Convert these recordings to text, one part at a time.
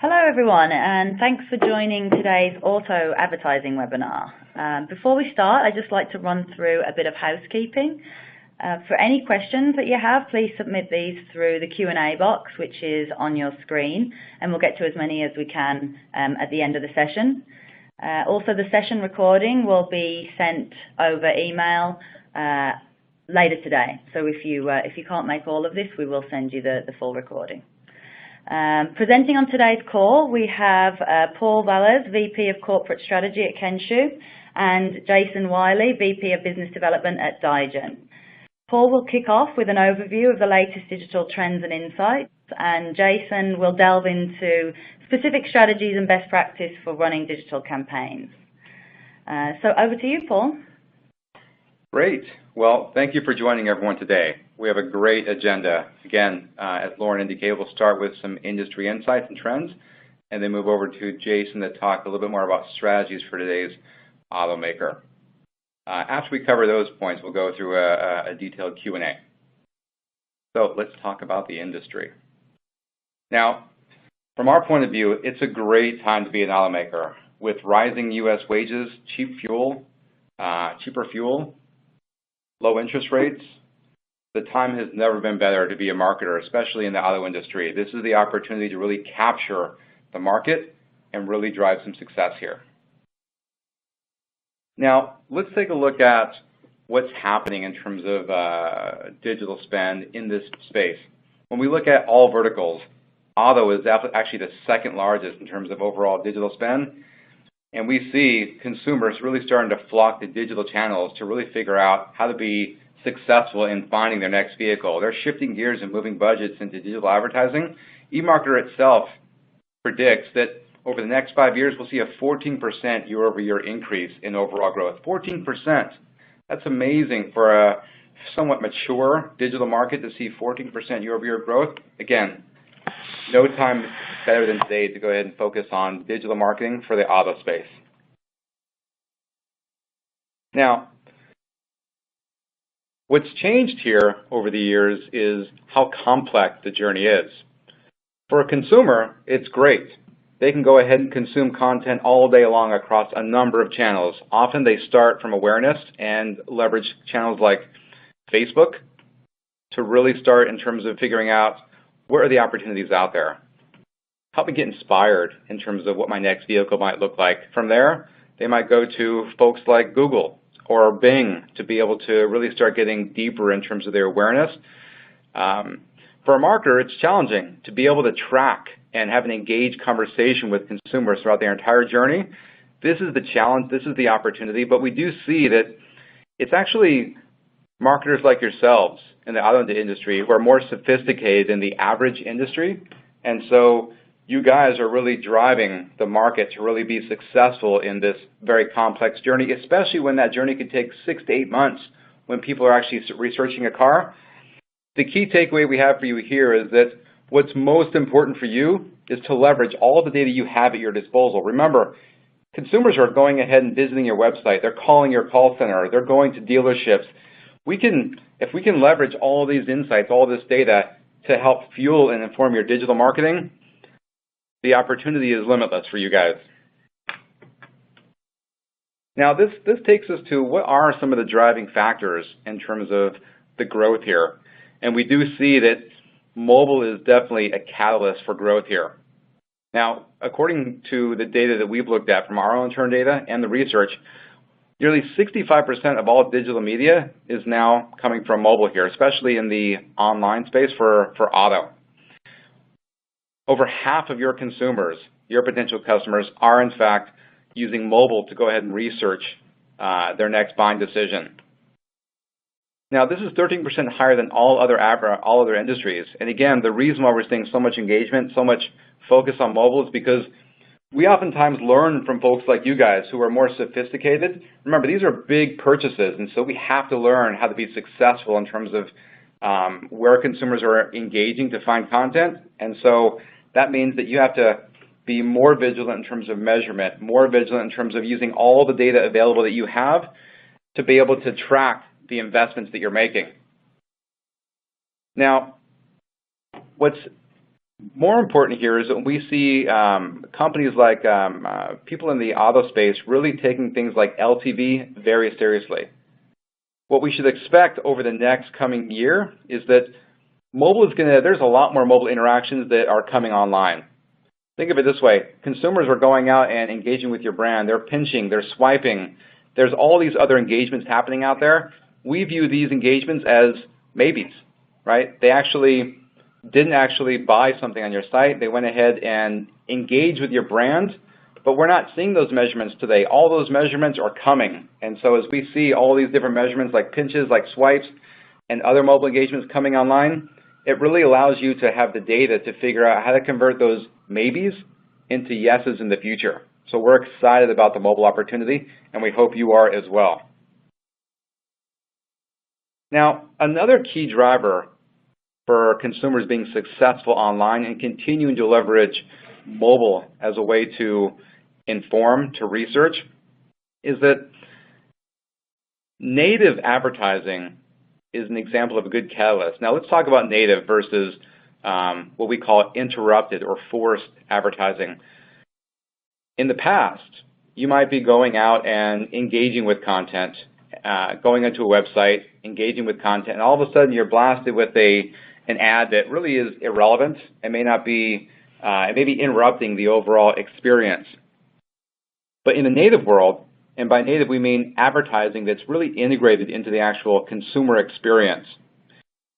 Hello everyone, and thanks for joining today's auto advertising webinar. Before we start, I'd just like to run through a bit of housekeeping. For any questions that you have, please submit these through the Q&A box, which is on your screen, and we'll get to as many as we can at the end of the session. Also, the session recording will be sent over email later today. So if you can't make all of this, we will send you the full recording. Presenting on today's call, we have Paul Valles, VP of Corporate Strategy at Kenshoo, and Jason Wiley, VP of Business Development at Dygen. Paul will kick off with an overview of the latest digital trends and insights, and Jason will delve into specific strategies and best practice for running digital campaigns. So over to you, Paul. Great. Well, thank you for joining everyone today. We have a great agenda. Again, as Lauren indicated, we'll start with some industry insights and trends, and then move over to Jason to talk a little bit more about strategies for today's automaker. After we cover those points, we'll go through a detailed Q&A. So let's talk about the industry. Now, from our point of view, it's a great time to be an automaker. With rising U.S. wages, cheaper fuel, low interest rates, the time has never been better to be a marketer, especially in the auto industry. This is the opportunity to really capture the market and really drive some success here. Now, let's take a look at what's happening in terms of digital spend in this space. When we look at all verticals, auto is actually the second largest in terms of overall digital spend. And we see consumers really starting to flock to digital channels to really figure out how to be successful in finding their next vehicle. They're shifting gears and moving budgets into digital advertising. eMarketer itself predicts that over the next 5 years, we'll see a 14% year-over-year increase in overall growth. 14%. That's amazing for a somewhat mature digital market to see 14% year-over-year growth. Again, no time better than today to go ahead and focus on digital marketing for the auto space. Now, what's changed here over the years is how complex the journey is. For a consumer, it's great. They can go ahead and consume content all day long across a number of channels. Often they start from awareness and leverage channels like Facebook to really start in terms of figuring out what are the opportunities out there. Help me get inspired in terms of what my next vehicle might look like. From there, they might go to folks like Google or Bing to be able to really start getting deeper in terms of their awareness. For a marketer, it's challenging to be able to track and have an engaged conversation with consumers throughout their entire journey. This is the challenge, this is the opportunity, but we do see that it's actually marketers like yourselves in the auto industry who are more sophisticated than the average industry. And so you guys are really driving the market to really be successful in this very complex journey, especially when that journey could take 6 to 8 months when people are actually researching a car. The key takeaway we have for you here is that what's most important for you is to leverage all the data you have at your disposal. Remember, consumers are going ahead and visiting your website. They're calling your call center. They're going to dealerships. If we can leverage all these insights, all this data to help fuel and inform your digital marketing, the opportunity is limitless for you guys. Now, this takes us to what are some of the driving factors in terms of the growth here. And we do see that mobile is definitely a catalyst for growth here. Now, according to the data that we've looked at from our own internal data and the research, nearly 65% of all digital media is now coming from mobile here, especially in the online space for auto. Over half of your consumers, your potential customers, are in fact using mobile to go ahead and research their next buying decision. Now, this is 13% higher than all other industries. And again, the reason why we're seeing so much engagement, so much focus on mobile is because we oftentimes learn from folks like you guys who are more sophisticated. Remember, these are big purchases, and so we have to learn how to be successful in terms of where consumers are engaging to find content. And so that means that you have to be more vigilant in terms of measurement, more vigilant in terms of using all the data available that you have to be able to track the investments that you're making. Now, what's More important here is that we see companies like people in the auto space really taking things like LTV very seriously. What we should expect over the next coming year is that there's a lot more mobile interactions that are coming online. Think of it this way. Consumers are going out and engaging with your brand. They're pinching, they're swiping. There's all these other engagements happening out there. We view these engagements as maybes, right? They didn't actually buy something on your site. They went ahead and engaged with your brand, but we're not seeing those measurements today. All those measurements are coming. And so as we see all these different measurements like pinches, like swipes, and other mobile engagements coming online, it really allows you to have the data to figure out how to convert those maybes into yeses in the future. So we're excited about the mobile opportunity, and we hope you are as well. Now, another key driver for consumers being successful online and continuing to leverage mobile as a way to inform, to research, is that native advertising is an example of a good catalyst. Now let's talk about native versus what we call interrupted or forced advertising. In the past, you might be going out and engaging with content, going into a website, engaging with content, and all of a sudden you're blasted with an ad that really is irrelevant and it may be interrupting the overall experience. But in the native world, and by native we mean advertising that's really integrated into the actual consumer experience.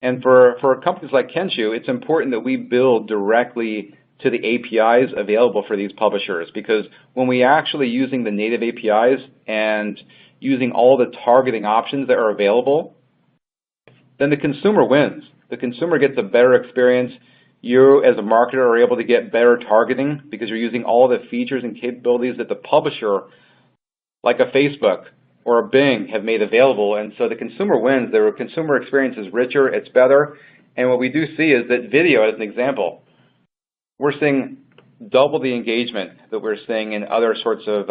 And for companies like Kenshoo, it's important that we build directly to the APIs available for these publishers, because when we actually using the native APIs and using all the targeting options that are available, then the consumer wins. The consumer gets a better experience. You as a marketer are able to get better targeting because you're using all the features and capabilities that the publisher, like a Facebook or a Bing, have made available. And so the consumer wins. The consumer experience is richer, it's better. And what we do see is that video, as an example, we're seeing double the engagement that we're seeing in other sorts of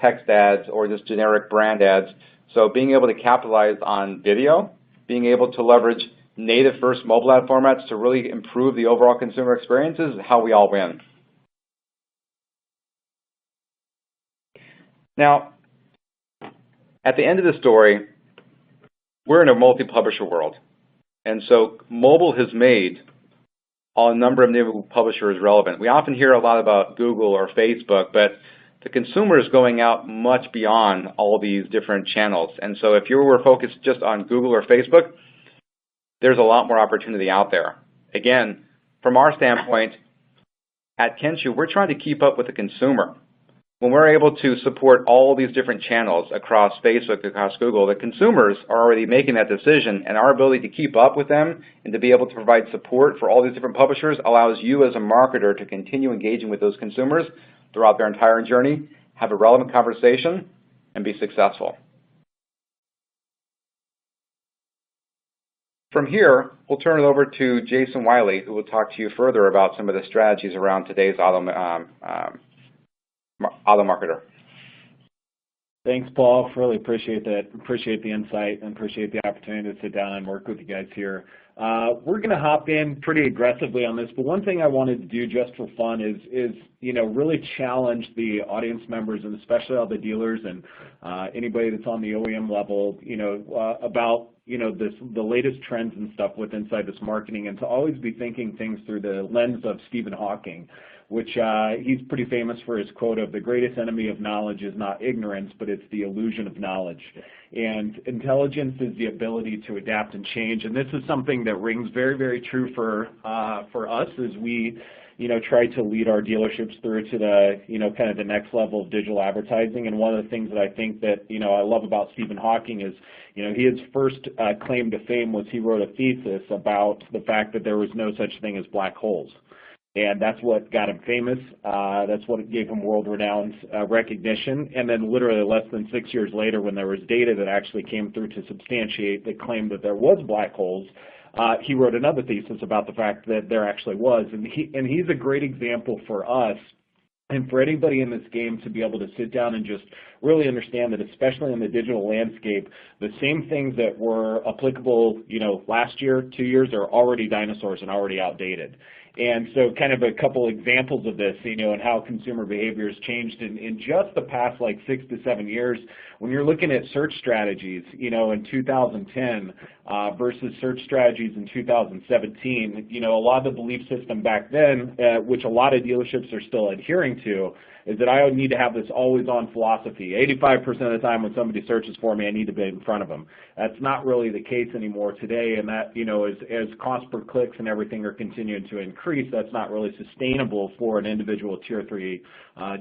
text ads or just generic brand ads. So being able to capitalize on video, being able to leverage native first mobile ad formats to really improve the overall consumer experience is how we all win. Now, at the end of the story, we're in a multi-publisher world. And so mobile has made a number of new publishers relevant. We often hear a lot about Google or Facebook, but the consumer is going out much beyond all these different channels. And so if you were focused just on Google or Facebook, there's a lot more opportunity out there. Again, from our standpoint, at Kenshoo, we're trying to keep up with the consumer. When we're able to support all these different channels across Facebook, across Google, the consumers are already making that decision, and our ability to keep up with them and to be able to provide support for all these different publishers allows you as a marketer to continue engaging with those consumers throughout their entire journey, have a relevant conversation, and be successful. From here, we'll turn it over to Jason Wiley, who will talk to you further about some of the strategies around today's auto marketer. Thanks, Paul. Really appreciate that. Appreciate the insight and appreciate the opportunity to sit down and work with you guys here. We're going to hop in pretty aggressively on this, but one thing I wanted to do just for fun is really challenge the audience members and especially all the dealers and anybody that's on the OEM level, about the latest trends and stuff with inside this marketing, and to always be thinking things through the lens of Stephen Hawking, which he's pretty famous for his quote of, "The greatest enemy of knowledge is not ignorance, but it's the illusion of knowledge." And intelligence is the ability to adapt and change. And this is something that rings very, very true for us as we, try to lead our dealerships through to the, kind of the next level of digital advertising. And one of the things that I think that, I love about Stephen Hawking is, his first claim to fame was he wrote a thesis about the fact that there was no such thing as black holes. And that's what got him famous. That's what gave him world-renowned recognition. And then literally less than 6 years later, when there was data that actually came through to substantiate the claim that there was black holes, he wrote another thesis about the fact that there actually was. And he's a great example for us and for anybody in this game to be able to sit down and just really understand that, especially in the digital landscape, the same things that were applicable, last year, 2 years, are already dinosaurs and already outdated. And so kind of a couple examples of this, and how consumer behavior has changed in just the past like 6 to 7 years. When you're looking at search strategies, in 2010 versus search strategies in 2017, a lot of the belief system back then, which a lot of dealerships are still adhering to, is that I would need to have this always-on philosophy. 85% of the time when somebody searches for me, I need to be in front of them. That's not really the case anymore today, and that, as cost per clicks and everything are continuing to increase, that's not really sustainable for an individual Tier 3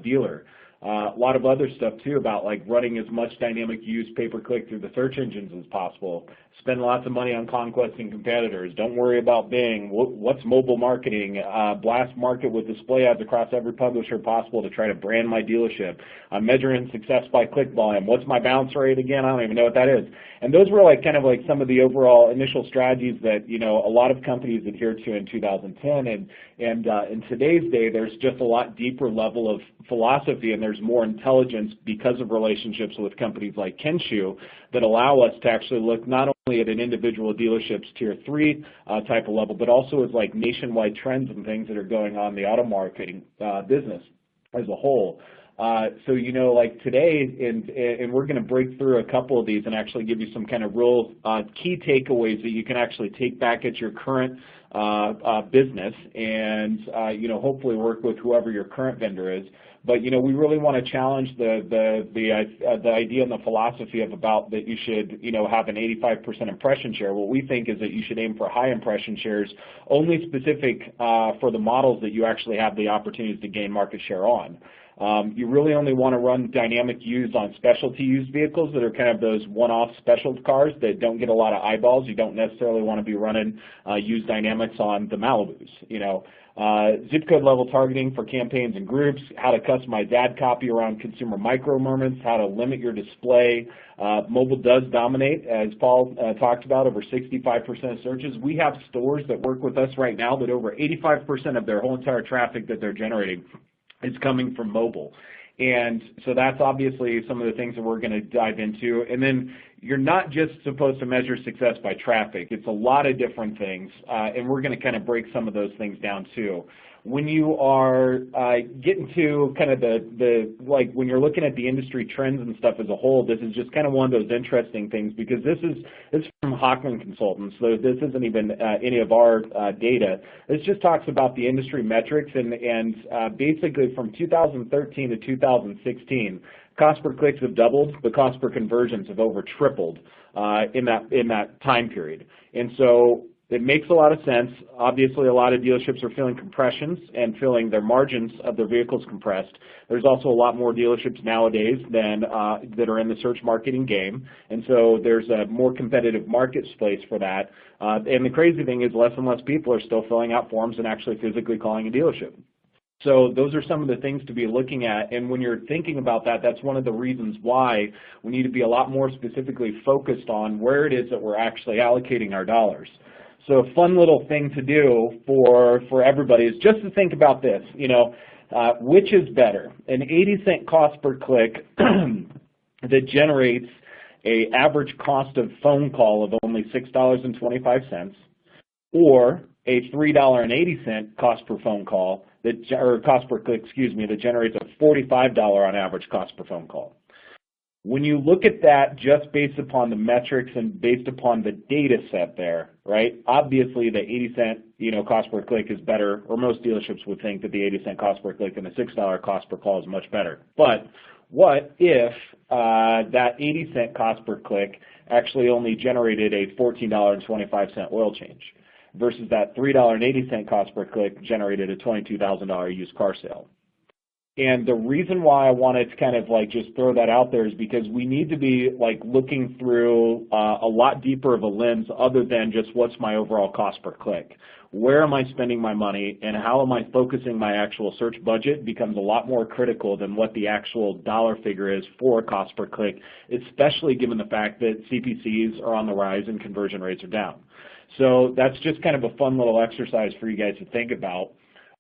dealer. A lot of other stuff too about like running as much dynamic use pay-per-click through the search engines as possible. Spend lots of money on conquesting competitors. Don't worry about Bing. What's mobile marketing? Blast market with display ads across every publisher possible to try to brand my dealership. I'm measuring success by click volume. What's my bounce rate again? I don't even know what that is. And those were like kind of like some of the overall initial strategies that a lot of companies adhered to in 2010. And in today's day, there's just a lot deeper level of philosophy, and there's more intelligence because of relationships with companies like Kenshoo that allow us to actually look not only at an individual dealership's Tier 3 type of level, but also as like nationwide trends and things that are going on in the auto marketing business as a whole. So like today, and we're going to break through a couple of these and actually give you some kind of real key takeaways that you can actually take back at your current business and hopefully work with whoever your current vendor is. But we really want to challenge the idea and the philosophy of about that you should have an 85% impression share. What we think is that you should aim for high impression shares, only specific for the models that you actually have the opportunities to gain market share on. You really only want to run dynamic use on specialty used vehicles that are kind of those one-off special cars that don't get a lot of eyeballs. You don't necessarily want to be running used dynamics on the Malibus. Zip code level targeting for campaigns and groups, how to customize ad copy around consumer micro moments, how to limit your display. Mobile does dominate, as Paul talked about, over 65% of searches. We have stores that work with us right now that over 85% of their whole entire traffic that they're generating is coming from mobile. And so that's obviously some of the things that we're going to dive into. And then you're not just supposed to measure success by traffic. It's a lot of different things, and we're going to kind of break some of those things down too. When you are getting to kind of like when you're looking at the industry trends and stuff as a whole, this is just kind of one of those interesting things because this is from Hockman Consultants, so this isn't even any of our data. This just talks about the industry metrics and basically from 2013 to 2016, cost per clicks have doubled, but cost per conversions have over tripled in that time period. And so it makes a lot of sense. Obviously, a lot of dealerships are feeling compressions and feeling their margins of their vehicles compressed. There's also a lot more dealerships nowadays than that are in the search marketing game, and so there's a more competitive market space for that. And the crazy thing is less and less people are still filling out forms and actually physically calling a dealership. So those are some of the things to be looking at, and when you're thinking about that, that's one of the reasons why we need to be a lot more specifically focused on where it is that we're actually allocating our dollars. So a fun little thing to do for everybody is just to think about this, which is better, an 80-cent cost per click that generates an average cost of phone call of only $6.25, or a $3.80 cost per phone call, cost per click, that generates a $45 on average cost per phone call. When you look at that just based upon the metrics and based upon the data set there, right, obviously the 80-cent cost per click is better, or most dealerships would think that the 80-cent cost per click and the $6 cost per call is much better. But what if that 80-cent cost per click actually only generated a $14.25 oil change versus that $3.80 cost per click generated a $22,000 used car sale? And the reason why I wanted to kind of like just throw that out there is because we need to be like looking through a lot deeper of a lens other than just what's my overall cost per click. Where am I spending my money and how am I focusing my actual search budget becomes a lot more critical than what the actual dollar figure is for cost per click, especially given the fact that CPCs are on the rise and conversion rates are down. So that's just kind of a fun little exercise for you guys to think about.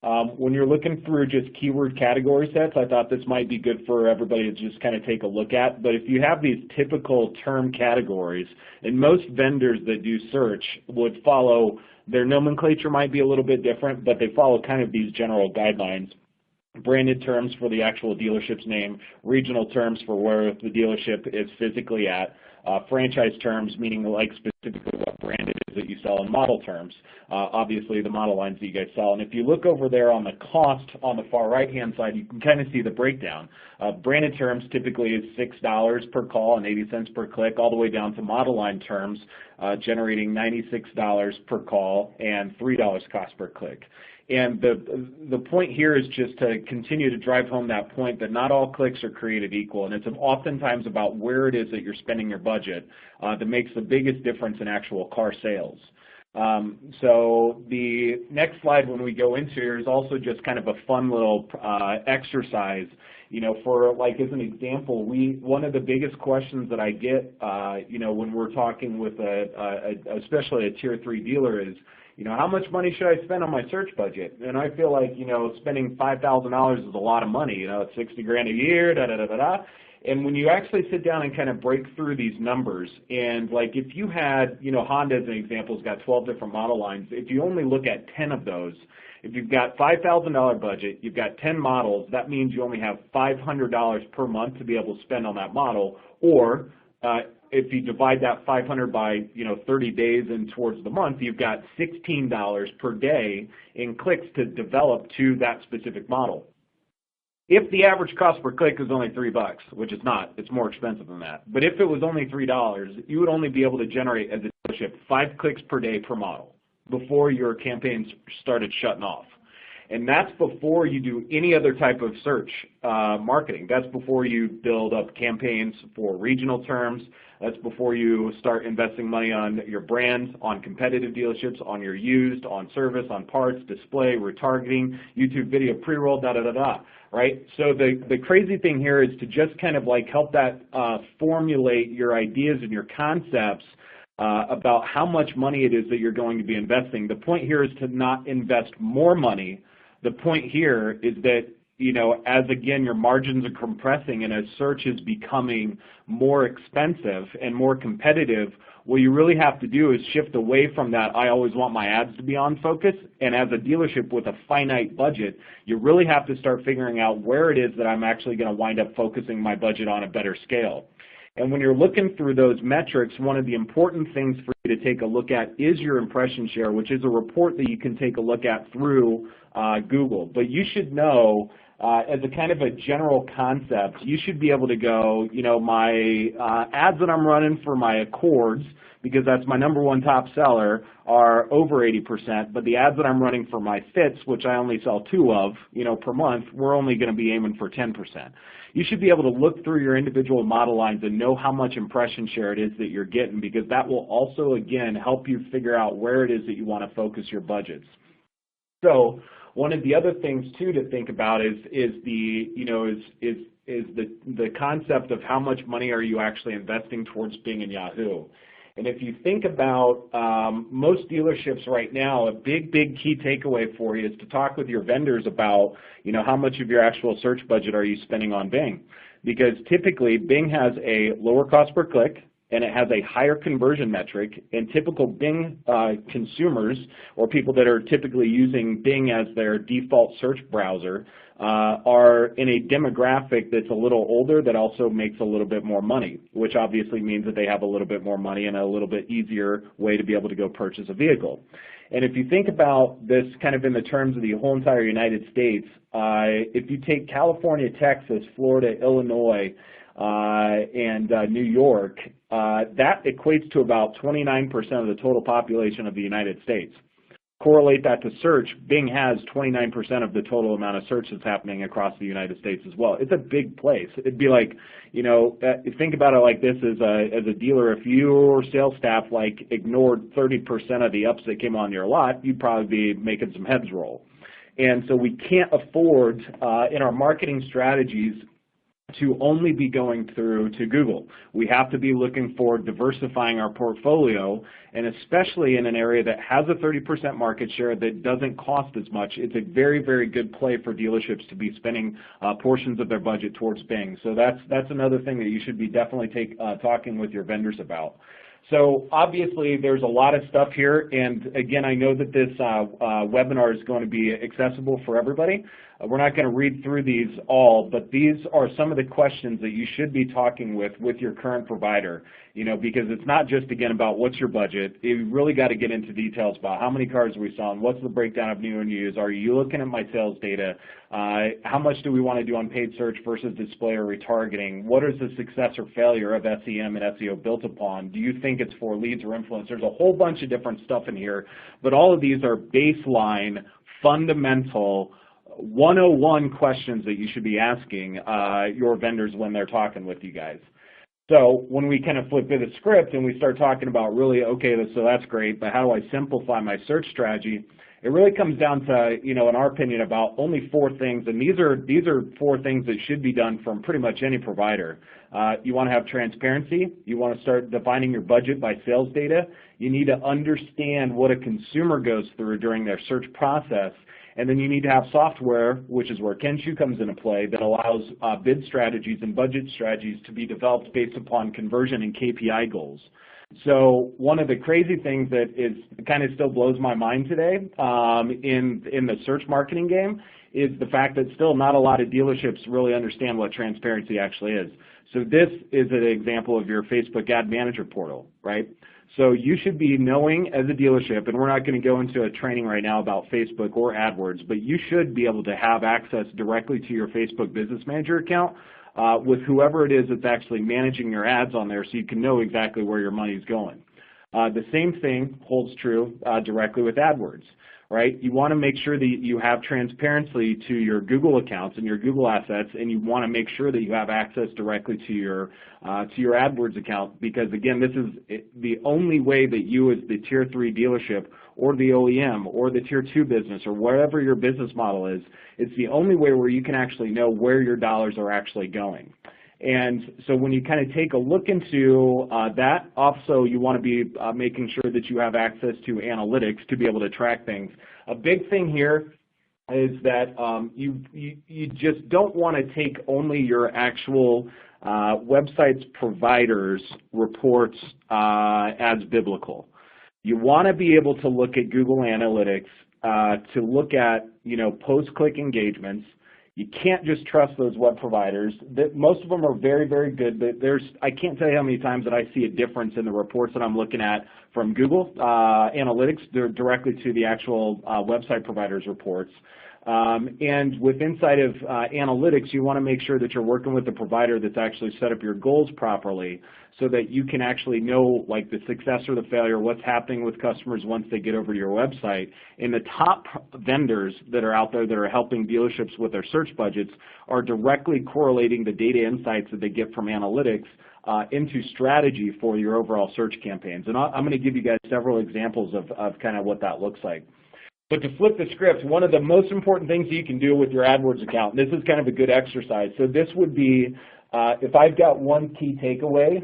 When you're looking through just keyword category sets, I thought this might be good for everybody to just kind of take a look at. But if you have these typical term categories, and most vendors that do search would follow, their nomenclature might be a little bit different, but they follow kind of these general guidelines. Branded terms for the actual dealership's name, regional terms for where the dealership is physically at, franchise terms, meaning like specifically what brand it is that you sell, and model terms, obviously the model lines that you guys sell. And if you look over there on the cost on the far right-hand side, you can kind of see the breakdown. Branded terms typically is $6 per call and 80 cents per click, all the way down to model line terms, generating $96 per call and $3 cost per click. And the point here is just to continue to drive home that point that not all clicks are created equal, and it's oftentimes about where it is that you're spending your budget that makes the biggest difference in actual car sales. So the next slide when we go into here is also just kind of a fun little exercise. You know, for like as an example, one of the biggest questions that I get, you know, when we're talking with especially a tier 3 dealer is, you know, how much money should I spend on my search budget? And I feel like, you know, spending $5,000 is a lot of money. You know, it's 60 grand a year, da da da da da. And when you actually sit down and kind of break through these numbers, and like if you had, you know, Honda as an example has got 12 different model lines. If you only look at 10 of those, if you've got $5,000 budget, you've got 10 models, that means you only have $500 per month to be able to spend on that model. Or if you divide that 500 by, you know, 30 days and towards the month, you've got $16 per day in clicks to develop to that specific model. If the average cost per click is only $3, which it's not, it's more expensive than that. But if it was only $3, you would only be able to generate as a dealership 5 clicks per day per model before your campaigns started shutting off. And that's before you do any other type of search marketing. That's before you build up campaigns for regional terms. That's before you start investing money on your brand, on competitive dealerships, on your used, on service, on parts, display, retargeting, YouTube video pre-roll, da-da-da-da, right? So the crazy thing here is to just kind of like help that formulate your ideas and your concepts about how much money it is that you're going to be investing. The point here is to not invest more money. The point here is that, you know, as again your margins are compressing and as search is becoming more expensive and more competitive, what you really have to do is shift away from that I always want my ads to be on focus, and as a dealership with a finite budget, you really have to start figuring out where it is that I'm actually going to wind up focusing my budget on a better scale. And when you're looking through those metrics, one of the important things for you to take a look at is your impression share, which is a report that you can take a look at through Google. But you should know, as a kind of a general concept, you should be able to go, you know, my ads that I'm running for my Accords, because that's my #1 top seller, are over 80%, but the ads that I'm running for my Fits, which I only sell 2 of, you know, per month, we're only going to be aiming for 10%. You should be able to look through your individual model lines and know how much impression share it is that you're getting, because that will also, again, help you figure out where it is that you want to focus your budgets. So one of the other things too to think about is the concept of how much money are you actually investing towards Bing and Yahoo. And if you think about most dealerships right now, a big key takeaway for you is to talk with your vendors about, you know, how much of your actual search budget are you spending on Bing. Because typically Bing has a lower cost per click, and it has a higher conversion metric, and typical Bing consumers, or people that are typically using Bing as their default search browser, are in a demographic that's a little older that also makes a little bit more money, which obviously means that they have a little bit more money and a little bit easier way to be able to go purchase a vehicle. And if you think about this kind of in the terms of the whole entire United States, if you take California, Texas, Florida, Illinois, and New York, that equates to about 29% of the total population of the United States. Correlate that to search, Bing has 29% of the total amount of search that's happening across the United States as well. It's a big place. It'd be like, you know, think about it like this as a dealer. If your sales staff like ignored 30% of the ups that came on your lot, you'd probably be making some heads roll. And so we can't afford in our marketing strategies to only be going through to Google. We have to be looking for diversifying our portfolio, and especially in an area that has a 30% market share that doesn't cost as much. It's a very, very good play for dealerships to be spending portions of their budget towards Bing. So that's another thing that you should be definitely talking with your vendors about. So obviously there's a lot of stuff here, and again, I know that this webinar is going to be accessible for everybody. We're not going to read through these all, but these are some of the questions that you should be talking with your current provider, because it's not just, again, about what's your budget. You really got to get into details about how many cars are we selling, what's the breakdown of new and used, are you looking at my sales data, how much do we want to do on paid search versus display or retargeting, what is the success or failure of SEM and SEO built upon, do you think it's for leads or influence? There's a whole bunch of different stuff in here, but all of these are baseline, fundamental, 101 questions that you should be asking your vendors when they're talking with you guys. So when we kind of flip to the script and we start talking about really, okay, so that's great, but how do I simplify my search strategy? It really comes down to, in our opinion, about only 4 things, and these are 4 things that should be done from pretty much any provider. You want to have transparency. You want to start defining your budget by sales data. You need to understand what a consumer goes through during their search process. And then you need to have software, which is where Kenshoo comes into play, that allows bid strategies and budget strategies to be developed based upon conversion and KPI goals. So one of the crazy things that is kind of still blows my mind today in the search marketing game is the fact that still not a lot of dealerships really understand what transparency actually is. So this is an example of your Facebook Ad Manager portal, right? So you should be knowing as a dealership, and we're not going to go into a training right now about Facebook or AdWords, but you should be able to have access directly to your Facebook Business Manager account with whoever it is that's actually managing your ads on there so you can know exactly where your money's going. The same thing holds true directly with AdWords, right? You want to make sure that you have transparency to your Google accounts and your Google assets, and you want to make sure that you have access directly to your AdWords account, because again, this is the only way that you as the Tier 3 dealership or the OEM or the Tier 2 business or wherever your business model is, it's the only way where you can actually know where your dollars are actually going. And so when you kind of take a look into that, also you want to be making sure that you have access to analytics to be able to track things. A big thing here is that you just don't want to take only your actual website's providers' reports as biblical. You want to be able to look at Google Analytics to look at post-click engagements. You can't just trust those web providers. Most of them are very, very good, but I can't tell you how many times that I see a difference in the reports that I'm looking at from Google Analytics directly to the actual website providers' reports. And with inside of analytics, you want to make sure that you're working with the provider that's actually set up your goals properly so that you can actually know like the success or the failure, what's happening with customers once they get over to your website. And the top vendors that are out there that are helping dealerships with their search budgets are directly correlating the data insights that they get from analytics into strategy for your overall search campaigns. And I'm going to give you guys several examples of kind of what that looks like. But to flip the script, one of the most important things you can do with your AdWords account, and this is kind of a good exercise, so this would be, if I've got one key takeaway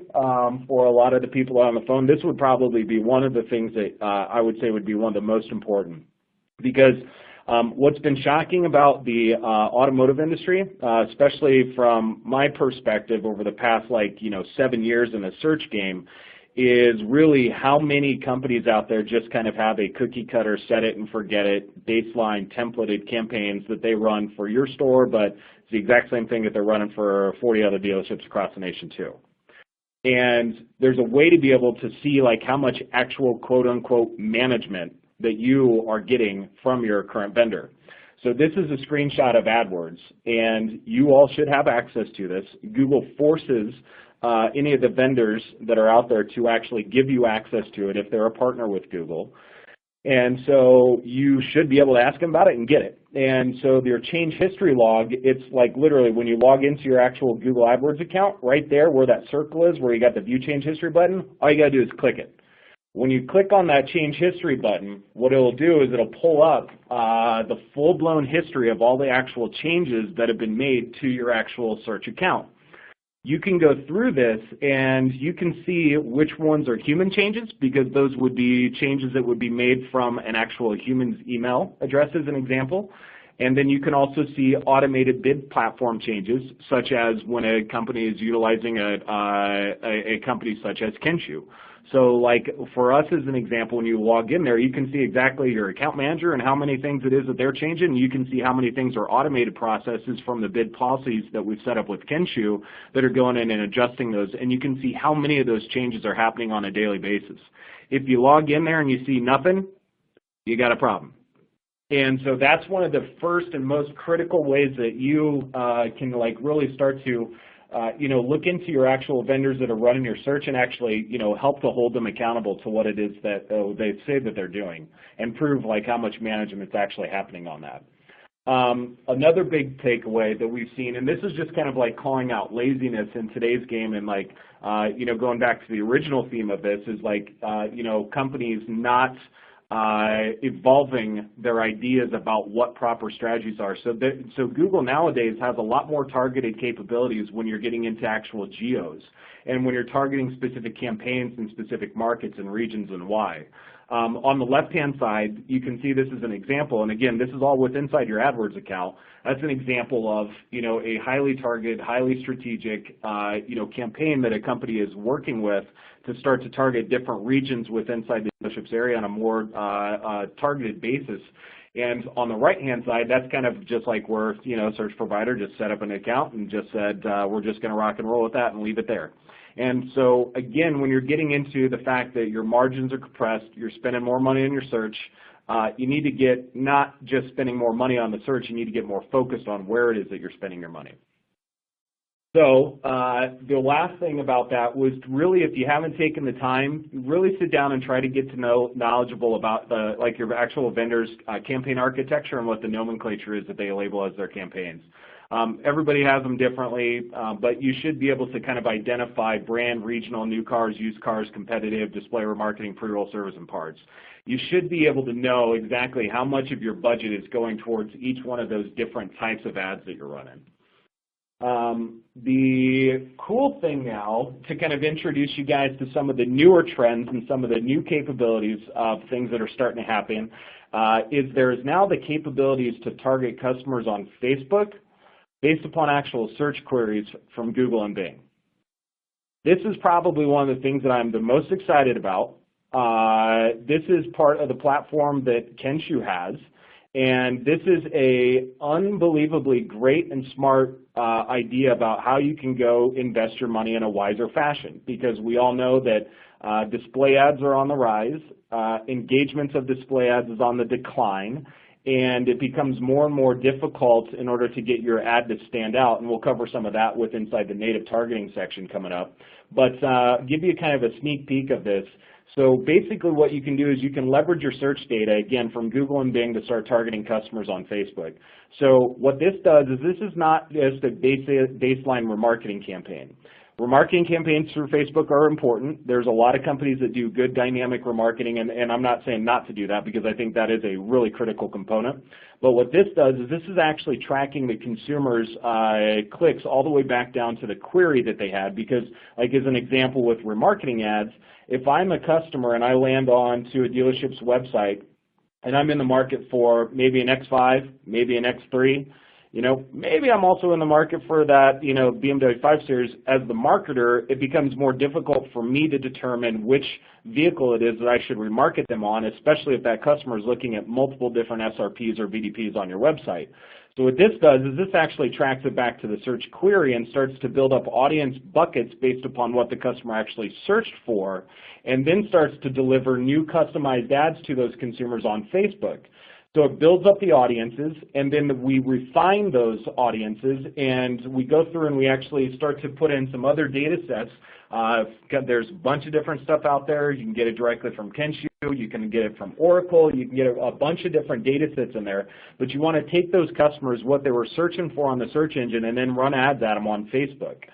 for a lot of the people on the phone, this would probably be one of the things that I would say would be one of the most important. Because what's been shocking about the automotive industry, especially from my perspective over the past 7 years in the search game, is really how many companies out there just kind of have a cookie cutter, set it and forget it, baseline templated campaigns that they run for your store, but it's the exact same thing that they're running for 40 other dealerships across the nation too. And there's a way to be able to see like how much actual quote unquote management that you are getting from your current vendor. So this is a screenshot of AdWords, and you all should have access to this. Google forces any of the vendors that are out there to actually give you access to it if they're a partner with Google. And so you should be able to ask them about it and get it. And so your change history log, it's like literally when you log into your actual Google AdWords account, right there where that circle is, where you got the view change history button, all you got to do is click it. When you click on that change history button, what it'll do is it'll pull up the full-blown history of all the actual changes that have been made to your actual search account. you can go through this and you can see which ones are human changes, because those would be changes that would be made from an actual human's email address as an example. And then you can also see automated bid platform changes, such as when a company is utilizing a company such as Kenshoo. So like for us as an example, when you log in there, you can see exactly your account manager and how many things it is that they're changing. You can see how many things are automated processes from the bid policies that we've set up with Kenshoo that are going in and adjusting those. And you can see how many of those changes are happening on a daily basis. If you log in there and you see nothing, you got a problem. And so that's one of the first and most critical ways that you can like really start to look into your actual vendors that are running your search and actually, help to hold them accountable to what it is that they say that they're doing, and prove like how much management's actually happening on that. Another big takeaway that we've seen, and this is just kind of like calling out laziness in today's game, and like, going back to the original theme of this is like, companies not evolving their ideas about what proper strategies are. So Google nowadays has a lot more targeted capabilities when you're getting into actual geos, and when you're targeting specific campaigns in specific markets and regions, and why. On the left-hand side, you can see this is an example, and again, this is all within inside your AdWords account. That's an example of, a highly targeted, highly strategic, campaign that a company is working with to start to target different regions within inside the dealership's area on a more targeted basis. And on the right-hand side, that's kind of just like where, search provider just set up an account and just said, we're just going to rock and roll with that and leave it there. And so, again, when you're getting into the fact that your margins are compressed, you're spending more money on your search, you need to get not just spending more money on the search, you need to get more focused on where it is that you're spending your money. So the last thing about that was really, if you haven't taken the time, really sit down and try to get to know knowledgeable about your actual vendor's campaign architecture and what the nomenclature is that they label as their campaigns. Everybody has them differently, but you should be able to kind of identify brand, regional, new cars, used cars, competitive, display remarketing, pre-roll service, and parts. You should be able to know exactly how much of your budget is going towards each one of those different types of ads that you're running. The cool thing now, to kind of introduce you guys to some of the newer trends and some of the new capabilities of things that are starting to happen, is there is now the capabilities to target customers on Facebook based upon actual search queries from Google and Bing. This is probably one of the things that I'm the most excited about. This is part of the platform that Kenshoo has, and this is a unbelievably great and smart idea about how you can go invest your money in a wiser fashion, because we all know that display ads are on the rise, engagements of display ads is on the decline, and it becomes more and more difficult in order to get your ad to stand out, and we'll cover some of that with inside the native targeting section coming up. But give you kind of a sneak peek of this. So basically what you can do is you can leverage your search data, again, from Google and Bing to start targeting customers on Facebook. So what this does is this is not just a baseline remarketing campaign. Remarketing campaigns through Facebook are important. There's a lot of companies that do good dynamic remarketing, and I'm not saying not to do that, because I think that is a really critical component. But what this does is this is actually tracking the consumer's clicks all the way back down to the query that they had, because, like as an example with remarketing ads, if I'm a customer and I land on to a dealership's website and I'm in the market for maybe an X5, maybe an X3, maybe I'm also in the market for that, BMW 5 Series. As the marketer, it becomes more difficult for me to determine which vehicle it is that I should remarket them on, especially if that customer is looking at multiple different SRPs or VDPs on your website. So what this does is this actually tracks it back to the search query and starts to build up audience buckets based upon what the customer actually searched for, and then starts to deliver new customized ads to those consumers on Facebook. So it builds up the audiences, and then we refine those audiences, and we go through and we actually start to put in some other data sets. There's a bunch of different stuff out there. You can get it directly from Kenshoo. You can get it from Oracle. You can get a bunch of different data sets in there. But you want to take those customers, what they were searching for on the search engine, and then run ads at them on Facebook.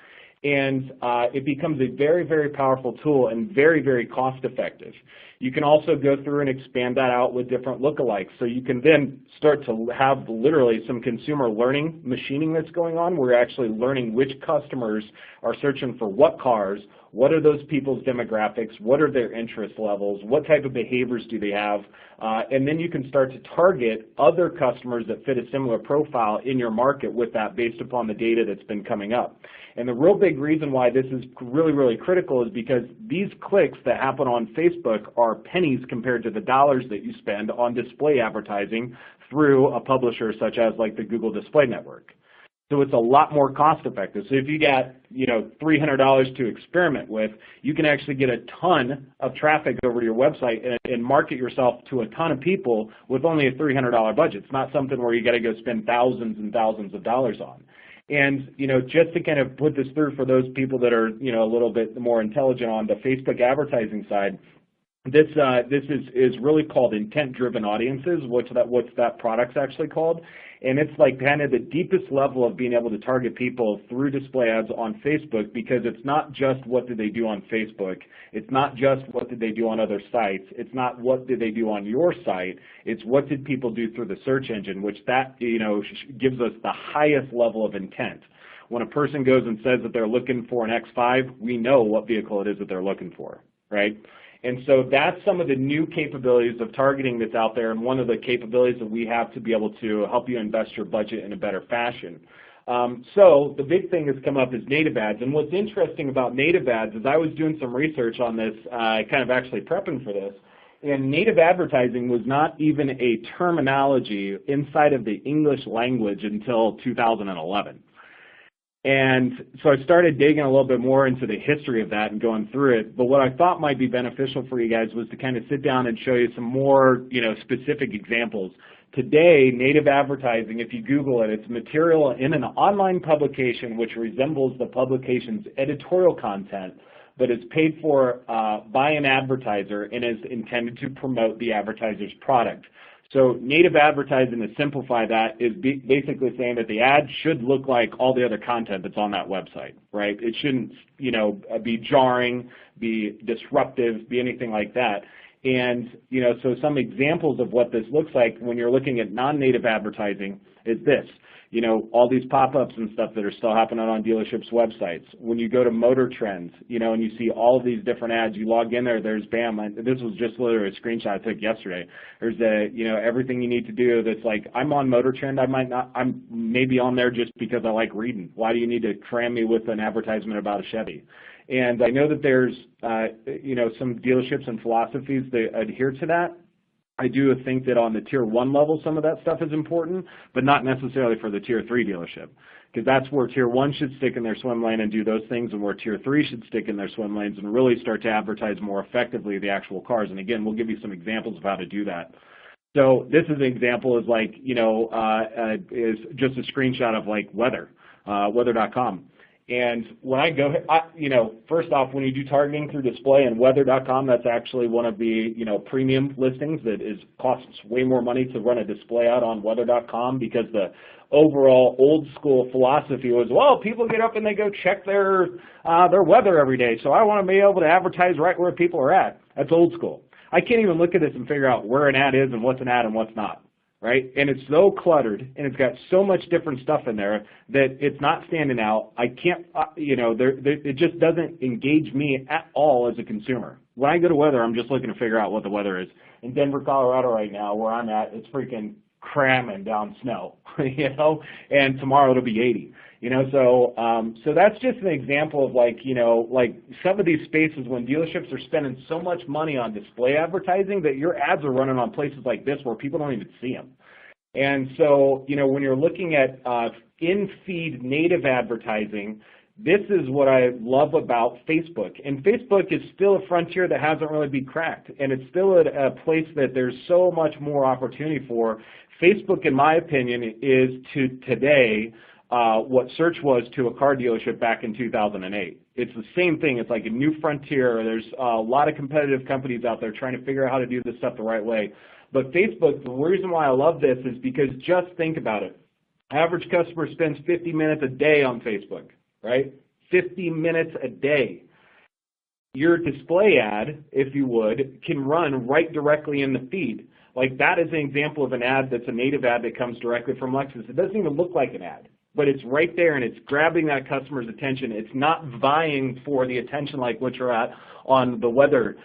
And it becomes a very, very powerful tool and very, very cost effective. You can also go through and expand that out with different lookalikes. So you can then start to have literally some consumer learning machining that's going on. We're actually learning which customers are searching for what cars, what are those people's demographics, what are their interest levels, what type of behaviors do they have, and then you can start to target other customers that fit a similar profile in your market with that based upon the data that's been coming up. And the real big reason why this is really, really critical is because these clicks that happen on Facebook are pennies compared to the dollars that you spend on display advertising through a publisher such as like the Google Display Network. So it's a lot more cost effective. So if you got, $300 to experiment with, you can actually get a ton of traffic over to your website and market yourself to a ton of people with only a $300 budget. It's not something where you got to go spend thousands and thousands of dollars on. And, just to kind of put this through for those people that are, a little bit more intelligent on the Facebook advertising side, this is really called intent-driven audiences, what's that product's actually called. And it's like kind of the deepest level of being able to target people through display ads on Facebook, because it's not just what did they do on Facebook. It's not just what did they do on other sites. It's not what did they do on your site. It's what did people do through the search engine, which that, gives us the highest level of intent. When a person goes and says that they're looking for an X5, we know what vehicle it is that they're looking for, right? And so that's some of the new capabilities of targeting that's out there, and one of the capabilities that we have to be able to help you invest your budget in a better fashion. So the big thing that's come up is native ads. And what's interesting about native ads is I was doing some research on this, kind of actually prepping for this, and native advertising was not even a terminology inside of the English language until 2011. And so I started digging a little bit more into the history of that and going through it. But what I thought might be beneficial for you guys was to kind of sit down and show you some more, specific examples. Today, native advertising, if you Google it, it's material in an online publication which resembles the publication's editorial content, but is paid for by an advertiser and is intended to promote the advertiser's product. So native advertising, to simplify that, is basically saying that the ad should look like all the other content that's on that website, right? It shouldn't, be jarring, be disruptive, be anything like that. And, so some examples of what this looks like when you're looking at non-native advertising is this. All these pop-ups and stuff that are still happening on dealerships' websites. When you go to Motor Trends, and you see all of these different ads, you log in there, there's bam, this was just literally a screenshot I took yesterday. There's everything you need to do that's like, I'm on Motor Trend, I'm maybe on there just because I like reading. Why do you need to cram me with an advertisement about a Chevy? And I know that there's, some dealerships and philosophies that adhere to that. I do think that on the Tier 1 level, some of that stuff is important, but not necessarily for the Tier 3 dealership, because that's where Tier 1 should stick in their swim lane and do those things, and where Tier 3 should stick in their swim lanes and really start to advertise more effectively the actual cars. And again, we'll give you some examples of how to do that. So this is an example is like, is just a screenshot of like weather, weather.com. And when I go, first off, when you do targeting through display and weather.com, that's actually one of the, premium listings that costs way more money to run a display out on weather.com, because the overall old school philosophy was, well, people get up and they go check their weather every day, so I want to be able to advertise right where people are at. That's old school. I can't even look at this and figure out where an ad is and what's an ad and what's not. Right? And it's so cluttered, and it's got so much different stuff in there that it's not standing out. I can't, it just doesn't engage me at all as a consumer. When I go to weather, I'm just looking to figure out what the weather is. In Denver, Colorado right now, where I'm at, it's freaking cramming down snow, and tomorrow it'll be 80. So that's just an example of like some of these spaces when dealerships are spending so much money on display advertising that your ads are running on places like this where people don't even see them. And so, when you're looking at in-feed native advertising, this is what I love about Facebook. And Facebook is still a frontier that hasn't really been cracked, and it's still a place that there's so much more opportunity for. Facebook, in my opinion, is to today what search was to a car dealership back in 2008. It's the same thing. It's like a new frontier. There's a lot of competitive companies out there trying to figure out how to do this stuff the right way. But Facebook, the reason why I love this is because just think about it. Average customer spends 50 minutes a day on Facebook, right? 50 minutes a day. your display ad, if you would, can run right directly in the feed. Like that is an example of an ad that's a native ad that comes directly from Lexus. It doesn't even look like an ad, but it's right there and it's grabbing that customer's attention. It's not vying for the attention like what you're at on the weather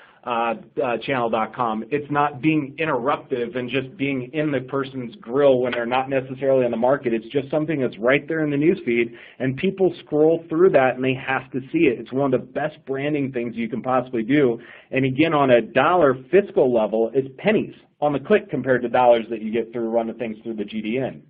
channel.com. It's not being interruptive and just being in the person's grill when they're not necessarily on the market. It's just something that's right there in the newsfeed, and people scroll through that and they have to see it. It's one of the best branding things you can possibly do. And again, on a dollar fiscal level, it's pennies on the click compared to dollars that you get through running things through the GDN.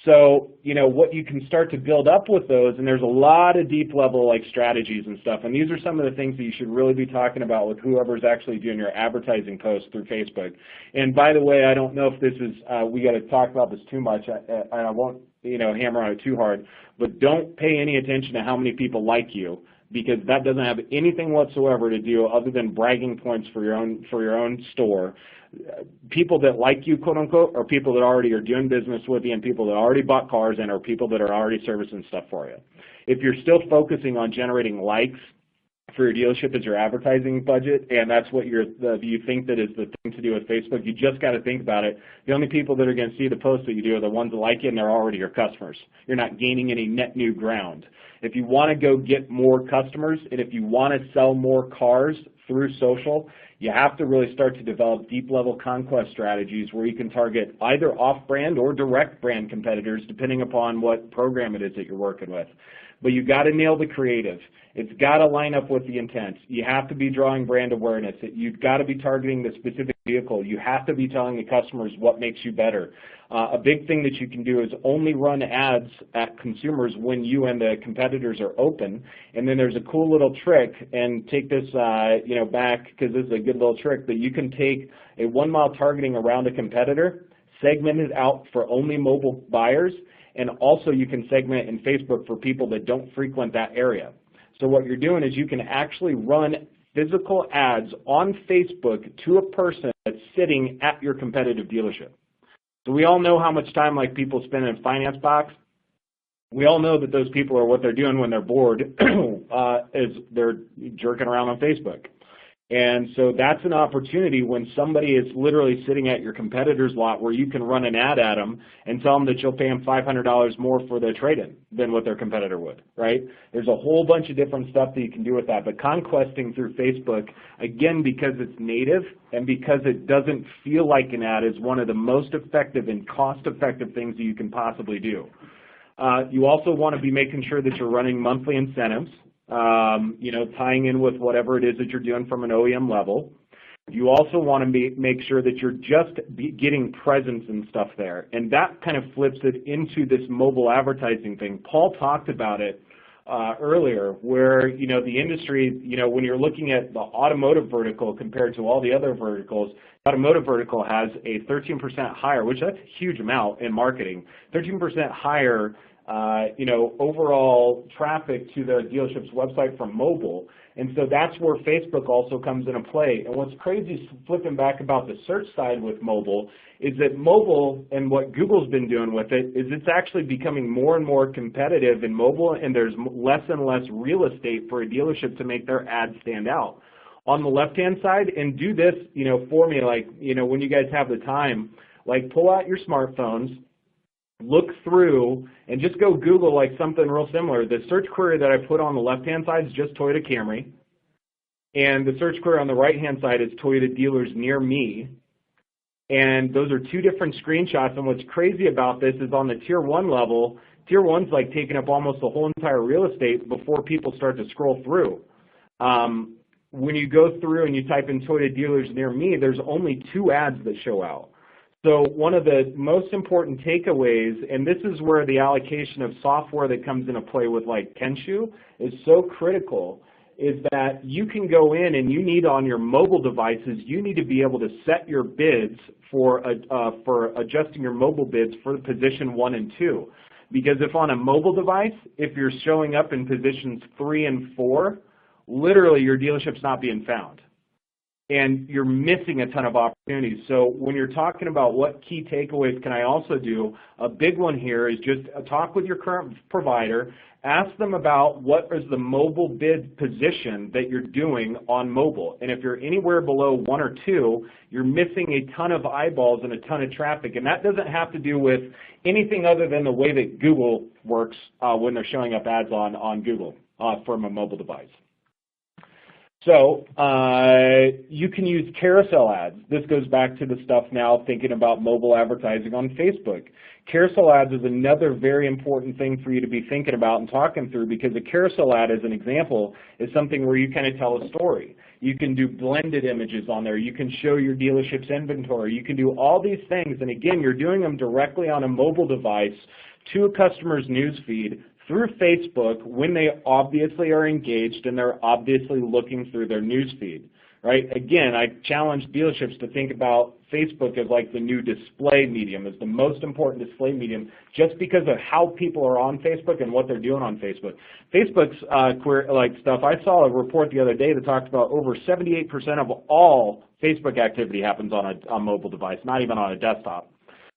So, you know, what you can start to build up with those, and there's a lot of deep level like strategies and stuff, and these are some of the things that you should really be talking about with whoever's actually doing your advertising posts through Facebook. And by the way, I don't know if this is, we got to talk about this too much, I won't, you know, hammer on it too hard, but don't pay any attention to how many people like you, because that doesn't have anything whatsoever to do other than bragging points for your own store. People that like you, quote unquote, are people that already are doing business with you and people that already bought cars and are people that are already servicing stuff for you. If you're still focusing on generating likes for your dealership as your advertising budget, and that's what you think that is the thing to do with Facebook, you just got to think about it. The only people that are going to see the posts that you do are the ones that like it, and they're already your customers. You're not gaining any net new ground. If you want to go get more customers, and if you want to sell more cars through social, you have to really start to develop deep-level conquest strategies where you can target either off-brand or direct brand competitors depending upon what program it is that you're working with. But you got to nail the creative. It's got to line up with the intent. You have to be drawing brand awareness. You've got to be targeting the specific vehicle. You have to be telling the customers what makes you better. A big thing that you can do is only run ads at consumers when you and the competitors are open. And then there's a cool little trick, and take this back because this is a good little trick, that you can take a 1 mile targeting around a competitor, segment it out for only mobile buyers, and also you can segment in Facebook for people that don't frequent that area. So what you're doing is you can actually run physical ads on Facebook to a person that's sitting at your competitive dealership. So we all know how much time like people spend in finance box. We all know that those people are what they're doing when they're bored is they're jerking around on Facebook. And so that's an opportunity when somebody is literally sitting at your competitor's lot where you can run an ad at them and tell them that you'll pay them $500 more for their trade-in than what their competitor would, right? There's a whole bunch of different stuff that you can do with that. But conquesting through Facebook, again, because it's native and because it doesn't feel like an ad, is one of the most effective and cost-effective things that you can possibly do. You also want to be making sure that you're running monthly incentives. Tying in with whatever it is that you're doing from an OEM level. You also want to make sure that you're just getting presence and stuff there. And that kind of flips it into this mobile advertising thing. Paul talked about it earlier, where, the industry, when you're looking at the automotive vertical compared to all the other verticals, the automotive vertical has a 13% higher, which that's a huge amount in marketing, 13% higher overall traffic to the dealership's website from mobile. And so that's where Facebook also comes into play. And what's crazy, flipping back about the search side with mobile, is that mobile, and what Google's been doing with it, is it's actually becoming more and more competitive in mobile, and there's less and less real estate for a dealership to make their ads stand out. On the left-hand side, and do this, for me, like, when you guys have the time, like pull out your smartphones, look through, and just go Google like something real similar. The search query that I put on the left-hand side is just Toyota Camry, and the search query on the right-hand side is Toyota dealers near me. And those are two different screenshots, and what's crazy about this is on the Tier 1 level, Tier 1's like taking up almost the whole entire real estate before people start to scroll through. When you go through and you type in Toyota dealers near me, there's only 2 ads that show out. So one of the most important takeaways, and this is where the allocation of software that comes into play with like Kenshoo is so critical, is that you can go in and you need on your mobile devices, you need to be able to set your bids for adjusting your mobile bids for position 1 and 2. Because if on a mobile device, if you're showing up in positions 3 and 4, literally your dealership's not being found. and you're missing a ton of opportunities. So when you're talking about what key takeaways can I also do, a big one here is just talk with your current provider, ask them about what is the mobile bid position that you're doing on mobile. And if you're anywhere below 1 or 2, you're missing a ton of eyeballs and a ton of traffic. And that doesn't have to do with anything other than the way that Google works when they're showing up ads on Google from a mobile device. So you can use carousel ads. This goes back to the stuff now thinking about mobile advertising on Facebook. Carousel ads is another very important thing for you to be thinking about and talking through, because a carousel ad, as an example, is something where you kind of tell a story. You can do blended images on there. You can show your dealership's inventory. You can do all these things. And again, you're doing them directly on a mobile device to a customer's news feed through Facebook when they obviously are engaged and they're obviously looking through their news feed, right? Again, I challenge dealerships to think about Facebook as like the new display medium, as the most important display medium, just because of how people are on Facebook and what they're doing on Facebook. Facebook's stuff, I saw a report the other day that talked about over 78% of all Facebook activity happens on a mobile device, not even on a desktop.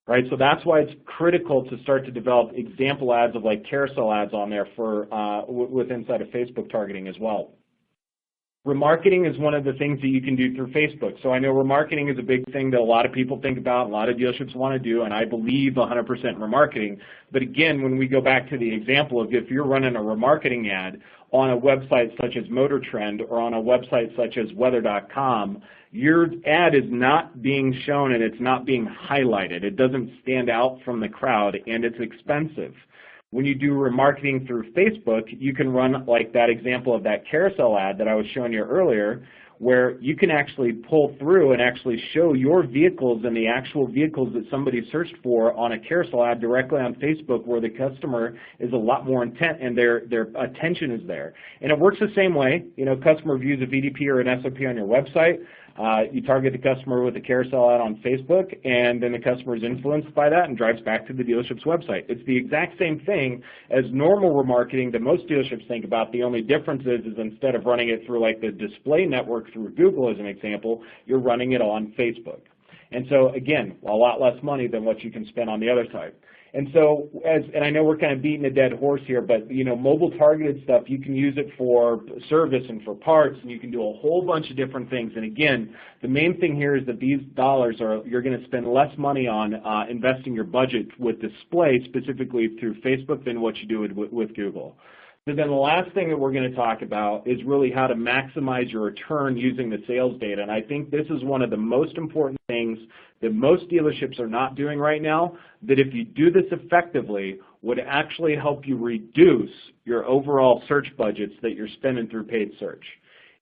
Right, so that's why it's critical to start to develop example ads of like carousel ads on there for with inside of Facebook targeting as well. Remarketing is one of the things that you can do through Facebook. So I know remarketing is a big thing that a lot of people think about, a lot of dealerships want to do, and I believe 100% remarketing. But again, when we go back to the example of if you're running a remarketing ad on a website such as Motor Trend or on a website such as weather.com, your ad is not being shown and it's not being highlighted. It doesn't stand out from the crowd, and it's expensive. When you do remarketing through Facebook, you can run like that example of that carousel ad that I was showing you earlier, where you can actually pull through and actually show your vehicles and the actual vehicles that somebody searched for on a carousel ad directly on Facebook, where the customer is a lot more intent and their attention is there. And it works the same way. You know, customer views a VDP or an SOP on your website. You target the customer with a carousel ad on Facebook, and then the customer is influenced by that and drives back to the dealership's website. It's the exact same thing as normal remarketing that most dealerships think about. The only difference is instead of running it through like the display network through Google as an example, you're running it on Facebook. And so again, a lot less money than what you can spend on the other side. And so, and I know we're kind of beating a dead horse here, but you know, mobile targeted stuff, you can use it for service and for parts, and you can do a whole bunch of different things. And again, the main thing here is that these dollars you're going to spend less money on investing your budget with display specifically through Facebook than what you do with Google. So then the last thing that we're going to talk about is really how to maximize your return using the sales data. And I think this is one of the most important things that most dealerships are not doing right now, that if you do this effectively would actually help you reduce your overall search budgets that you're spending through paid search.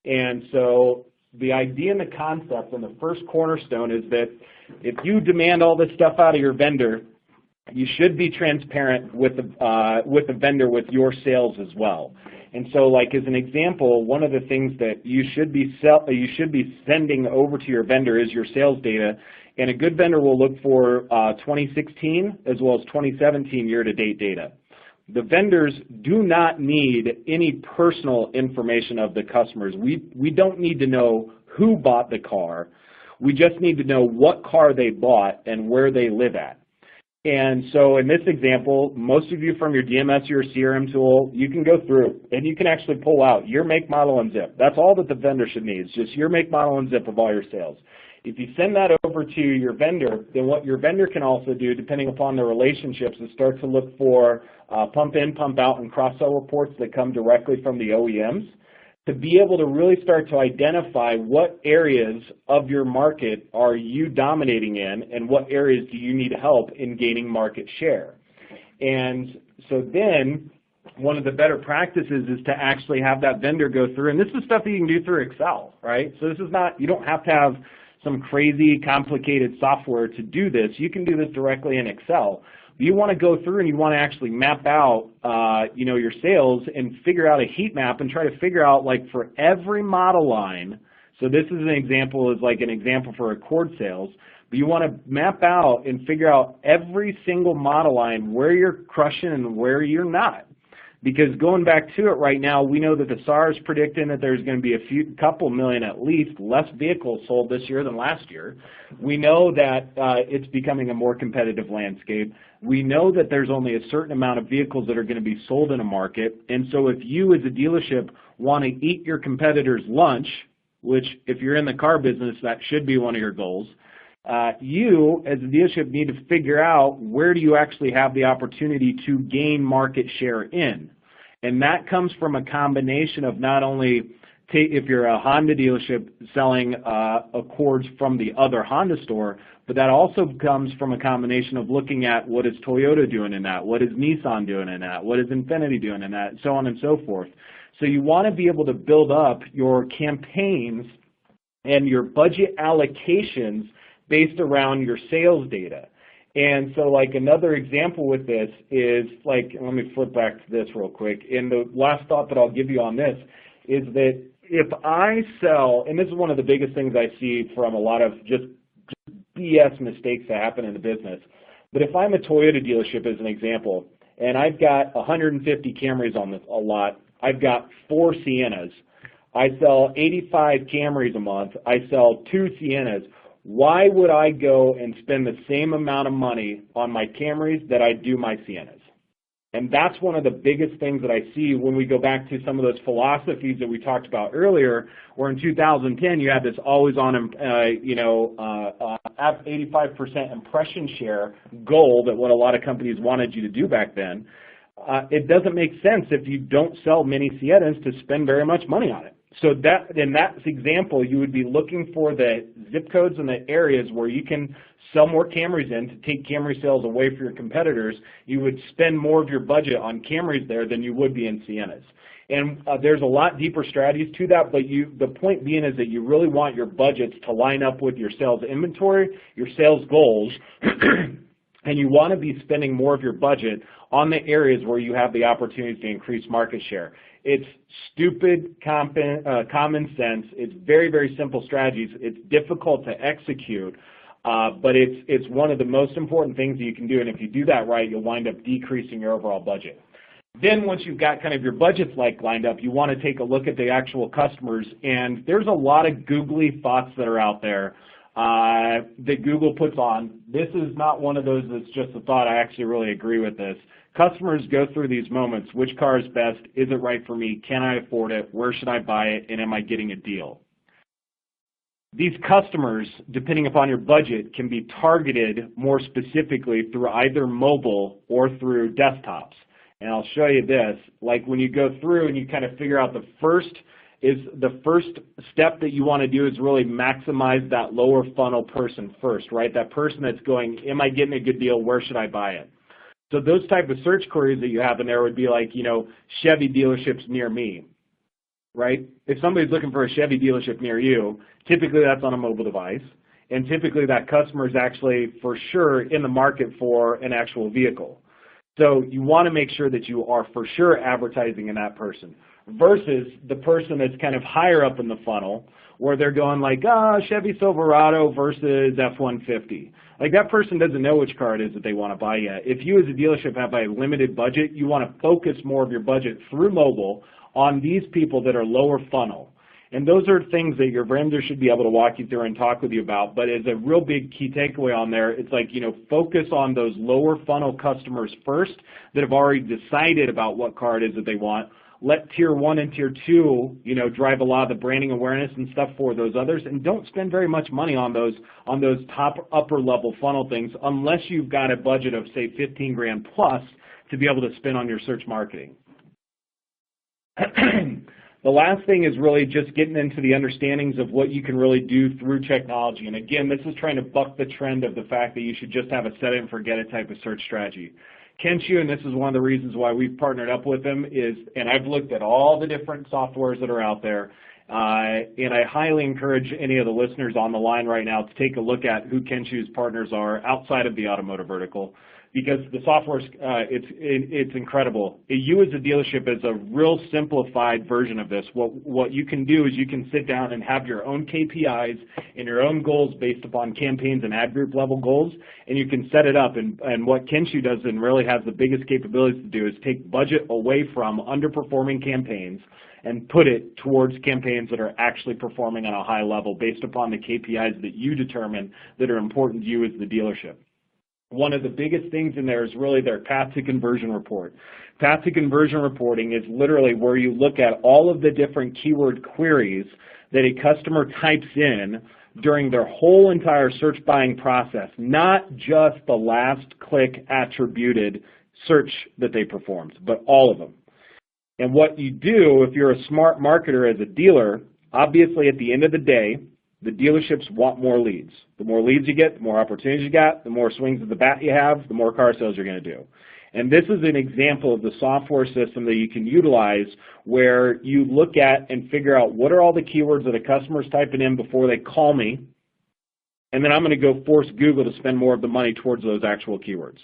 And so the idea and the concept and the first cornerstone is that if you demand all this stuff out of your vendor, you should be transparent with the vendor with your sales as well. And so, like as an example, one of the things that you should be sending over to your vendor is your sales data. And a good vendor will look for 2016 as well as 2017 year-to-date data. The vendors do not need any personal information of the customers. We don't need to know who bought the car. We just need to know what car they bought and where they live at. And so in this example, most of you from your DMS or your CRM tool, you can go through and you can actually pull out your make, model, and zip. That's all that the vendor should need, is just your make, model, and zip of all your sales. If you send that over to your vendor, then what your vendor can also do, depending upon the relationships, is start to look for pump in, pump out, and cross-sell reports that come directly from the OEMs to be able to really start to identify what areas of your market are you dominating in and what areas do you need help in gaining market share. And so then one of the better practices is to actually have that vendor go through, and this is stuff that you can do through Excel, right? So this is not, you don't have to have some crazy complicated software to do this. You can do this directly in Excel. You want to go through and you want to actually map out your sales and figure out a heat map and try to figure out, like, for every model line. So this is an example, for Accord sales. But you want to map out and figure out every single model line where you're crushing and where you're not. Because going back to it right now, we know that the SAR is predicting that there's going to be a couple million at least less vehicles sold this year than last year. We know that it's becoming a more competitive landscape. We know that there's only a certain amount of vehicles that are going to be sold in a market. And so if you as a dealership want to eat your competitor's lunch, which if you're in the car business, that should be one of your goals, you as a dealership need to figure out where do you actually have the opportunity to gain market share in. And that comes from a combination of not only if you're a Honda dealership selling Accords from the other Honda store, but that also comes from a combination of looking at what is Toyota doing in that, what is Nissan doing in that, what is Infiniti doing in that, so on and so forth. So you want to be able to build up your campaigns and your budget allocations based around your sales data. And so like another example with this is like, let me flip back to this real quick. And the last thought that I'll give you on this is that if I sell, and this is one of the biggest things I see from a lot of just BS mistakes that happen in the business, but if I'm a Toyota dealership as an example, and I've got 150 Camrys on a lot, I've got 4 Siennas, I sell 85 Camrys a month, I sell 2 Siennas, why would I go and spend the same amount of money on my Camrys that I do my Siennas? And that's one of the biggest things that I see when we go back to some of those philosophies that we talked about earlier, where in 2010 you had this always on, 85% impression share goal that what a lot of companies wanted you to do back then. It doesn't make sense if you don't sell many Siennas to spend very much money on it. So that in that example, you would be looking for the zip codes and the areas where you can sell more Camrys in to take Camry sales away from your competitors. You would spend more of your budget on Camrys there than you would be in Siennas. And there's a lot deeper strategies to that, but the point being is that you really want your budgets to line up with your sales inventory, your sales goals, and you want to be spending more of your budget on the areas where you have the opportunities to increase market share. It's stupid common sense. It's very, very simple strategies. It's difficult to execute, but it's one of the most important things that you can do, and if you do that right, you'll wind up decreasing your overall budget. Then once you've got kind of your budgets lined up, you want to take a look at the actual customers, and there's a lot of googly thoughts that are out there that Google puts on. This is not one of those that's just a thought. I actually really agree with this. Customers go through these moments. Which car is best? Is it right for me? Can I afford it? Where should I buy it? And am I getting a deal? These customers, depending upon your budget, can be targeted more specifically through either mobile or through desktops. And I'll show you this. Like when you go through and you kind of figure out the first step that you want to do is really maximize that lower funnel person first, right? That person that's going, am I getting a good deal? Where should I buy it? So those type of search queries that you have in there would be like, Chevy dealerships near me, right? If somebody's looking for a Chevy dealership near you, typically that's on a mobile device, and typically that customer is actually for sure in the market for an actual vehicle. So you want to make sure that you are for sure advertising in that person versus the person that's kind of higher up in the funnel where they're going like, Chevy Silverado versus F-150. Like that person doesn't know which car it is that they want to buy yet. If you as a dealership have a limited budget, you want to focus more of your budget through mobile on these people that are lower funnel. And those are things that your vendor should be able to walk you through and talk with you about. But as a real big key takeaway on there, it's like, focus on those lower funnel customers first that have already decided about what car it is that they want. Let Tier 1 and Tier 2, drive a lot of the branding awareness and stuff for those others, and don't spend very much money on those top upper level funnel things unless you've got a budget of say 15 grand plus to be able to spend on your search marketing. The last thing is really just getting into the understandings of what you can really do through technology. And again, this is trying to buck the trend of the fact that you should just have a set it and forget it type of search strategy. Kenshoo, and this is one of the reasons why we've partnered up with them, and I've looked at all the different softwares that are out there, and I highly encourage any of the listeners on the line right now to take a look at who Kenshoo's partners are outside of the automotive vertical. because the software, it's incredible. You as a dealership is a real simplified version of this. What you can do is you can sit down and have your own KPIs and your own goals based upon campaigns and ad group level goals, and you can set it up. And what Kenshoo does and really has the biggest capabilities to do is take budget away from underperforming campaigns and put it towards campaigns that are actually performing on a high level based upon the KPIs that you determine that are important to you as the dealership. One of the biggest things in there is really their path to conversion report. Path to conversion reporting is literally where you look at all of the different keyword queries that a customer types in during their whole entire search buying process, not just the last click attributed search that they performed, but all of them. And what you do, if you're a smart marketer as a dealer, obviously at the end of the day, the dealerships want more leads. The more leads you get, the more opportunities you got, the more swings of the bat you have, the more car sales you're going to do. And this is an example of the software system that you can utilize where you look at and figure out what are all the keywords that a customer's typing in before they call me, and then I'm going to go force Google to spend more of the money towards those actual keywords.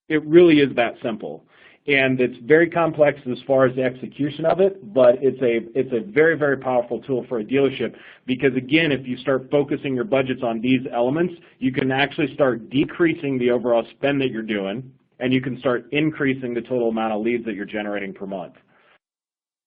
It really is that simple. And it's very complex as far as the execution of it, but it's a very, very powerful tool for a dealership because, again, if you start focusing your budgets on these elements, you can actually start decreasing the overall spend that you're doing, and you can start increasing the total amount of leads that you're generating per month.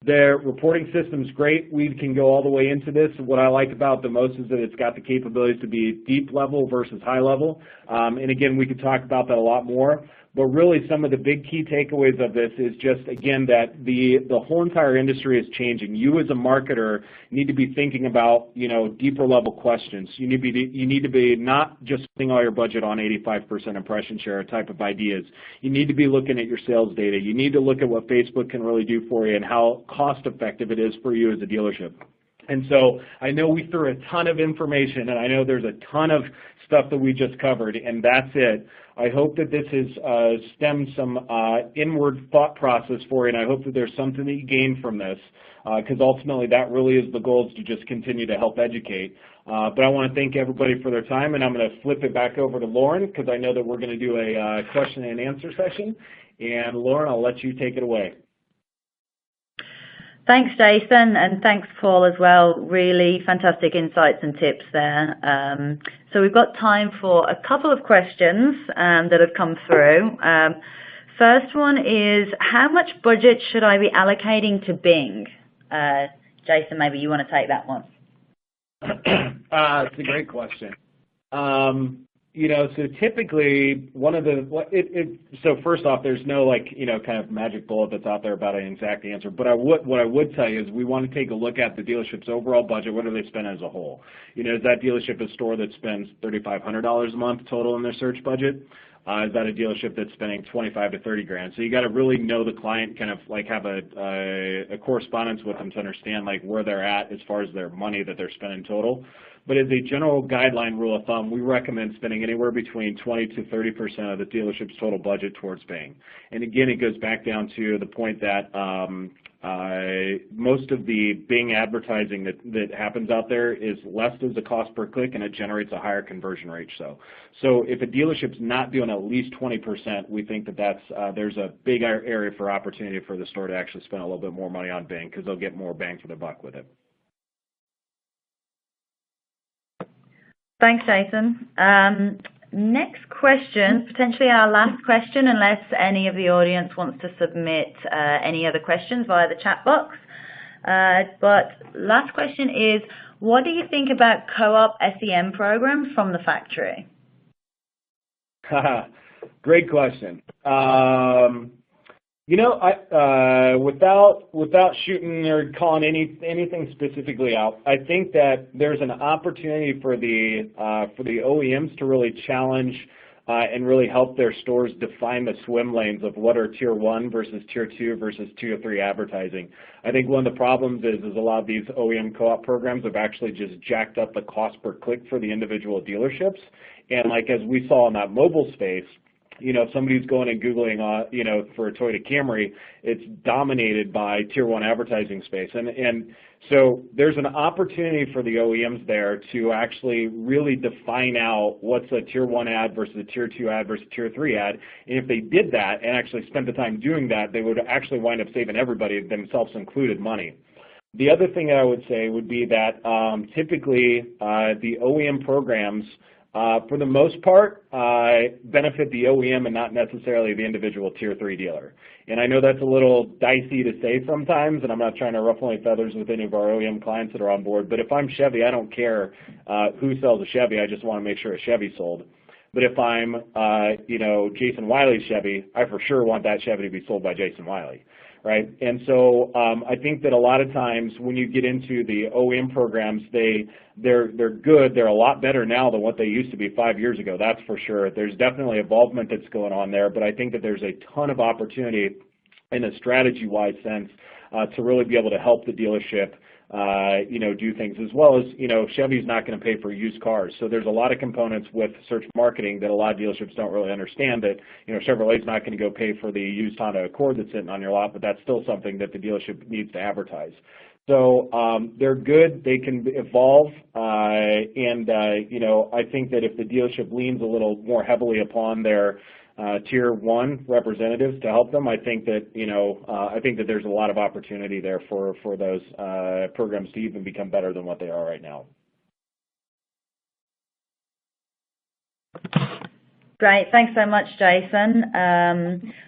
Their reporting system is great. We can go all the way into this. What I like about the most is that it's got the capabilities to be deep level versus high level. And again, we could talk about that a lot more. But really some of the big key takeaways of this is just, again, that the whole entire industry is changing. You as a marketer need to be thinking about, deeper level questions. You need to be not just spending all your budget on 85% impression share type of ideas. You need to be looking at your sales data. You need to look at what Facebook can really do for you and how cost effective it is for you as a dealership. And so I know we threw a ton of information, and I know there's a ton of stuff that we just covered, and that's it. I hope that this has stemmed some inward thought process for you, and I hope that there's something that you gain from this, because ultimately that really is the goal, is to just continue to help educate. But I want to thank everybody for their time, and I'm going to flip it back over to Lauren, because I know that we're going to do a question and answer session. And Lauren, I'll let you take it away. Thanks, Jason, and thanks, Paul, as well. Really fantastic insights and tips there. So we've got time for a couple of questions that have come through. First one is, how much budget should I be allocating to Bing? Jason, maybe you want to take that one. It's a great question. So typically so first off, there's no kind of magic bullet that's out there about an exact answer. But what I would tell you is we want to take a look at the dealership's overall budget. What do they spend as a whole? Is that dealership a store that spends $3,500 a month total in their search budget? Is that a dealership that's spending $25 to $30,000? So you got to really know the client, kind of have a correspondence with them to understand where they're at as far as their money that they're spending total. But as a general guideline rule of thumb, we recommend spending anywhere between 20 to 30% of the dealership's total budget towards Bing. And again, it goes back down to the point that most of the Bing advertising that happens out there is less as a cost per click, and it generates a higher conversion rate. So if a dealership's not doing at least 20%, we think that there's a big area for opportunity for the store to actually spend a little bit more money on Bing, because they'll get more bang for the buck with it. Thanks, Jason. Next question, potentially our last question, unless any of the audience wants to submit any other questions via the chat box. But last question is, what do you think about co-op SEM programs from the factory? Great question. Without shooting or calling anything specifically out, I think that there's an opportunity for the OEMs to really challenge and really help their stores define the swim lanes of what are Tier 1 versus Tier 2 versus Tier 3 advertising. I think one of the problems is a lot of these OEM co-op programs have actually just jacked up the cost per click for the individual dealerships. And as we saw in that mobile space, if somebody's going and Googling, for a Toyota Camry, it's dominated by Tier 1 advertising space. And so there's an opportunity for the OEMs there to actually really define out what's a Tier 1 ad versus a Tier 2 ad versus a Tier 3 ad. And if they did that and actually spent the time doing that, they would actually wind up saving everybody, themselves included, money. The other thing that I would say would be that typically the OEM programs, for the most part, benefit the OEM and not necessarily the individual Tier 3 dealer. And I know that's a little dicey to say sometimes, and I'm not trying to ruffle any feathers with any of our OEM clients that are on board, but if I'm Chevy, I don't care who sells a Chevy, I just want to make sure a Chevy's sold. But if I'm, Jason Wiley's Chevy, I for sure want that Chevy to be sold by Jason Wiley. Right, and so I think that a lot of times when you get into the OEM programs, they're good. They're a lot better now than what they used to be 5 years ago. That's for sure. There's definitely involvement that's going on there, but I think that there's a ton of opportunity in a strategy-wise sense to really be able to help the dealership do things, as well as, Chevy's not going to pay for used cars. So there's a lot of components with search marketing that a lot of dealerships don't really understand, that, Chevrolet's not going to go pay for the used Honda Accord that's sitting on your lot, but that's still something that the dealership needs to advertise. So they're good, they can evolve, and I think that if the dealership leans a little more heavily upon their Tier 1 representatives to help them, I think that there's a lot of opportunity there for those programs to even become better than what they are right now. Great, thanks so much, Jason.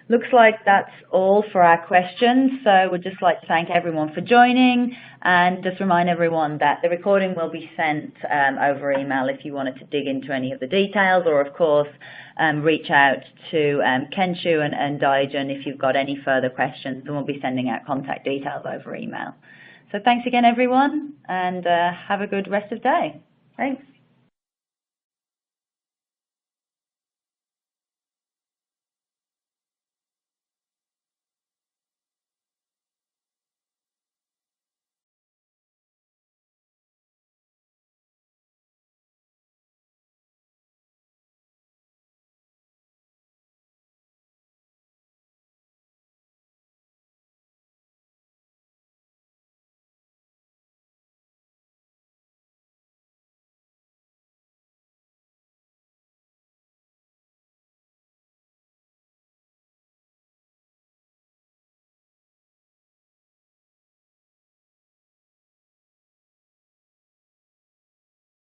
Looks like that's all for our questions, so we'd just like to thank everyone for joining, and just remind everyone that the recording will be sent over email if you wanted to dig into any of the details, or of course reach out to Kenshoo and Dygen if you've got any further questions, and we'll be sending out contact details over email. So thanks again, everyone, and have a good rest of the day. Thanks.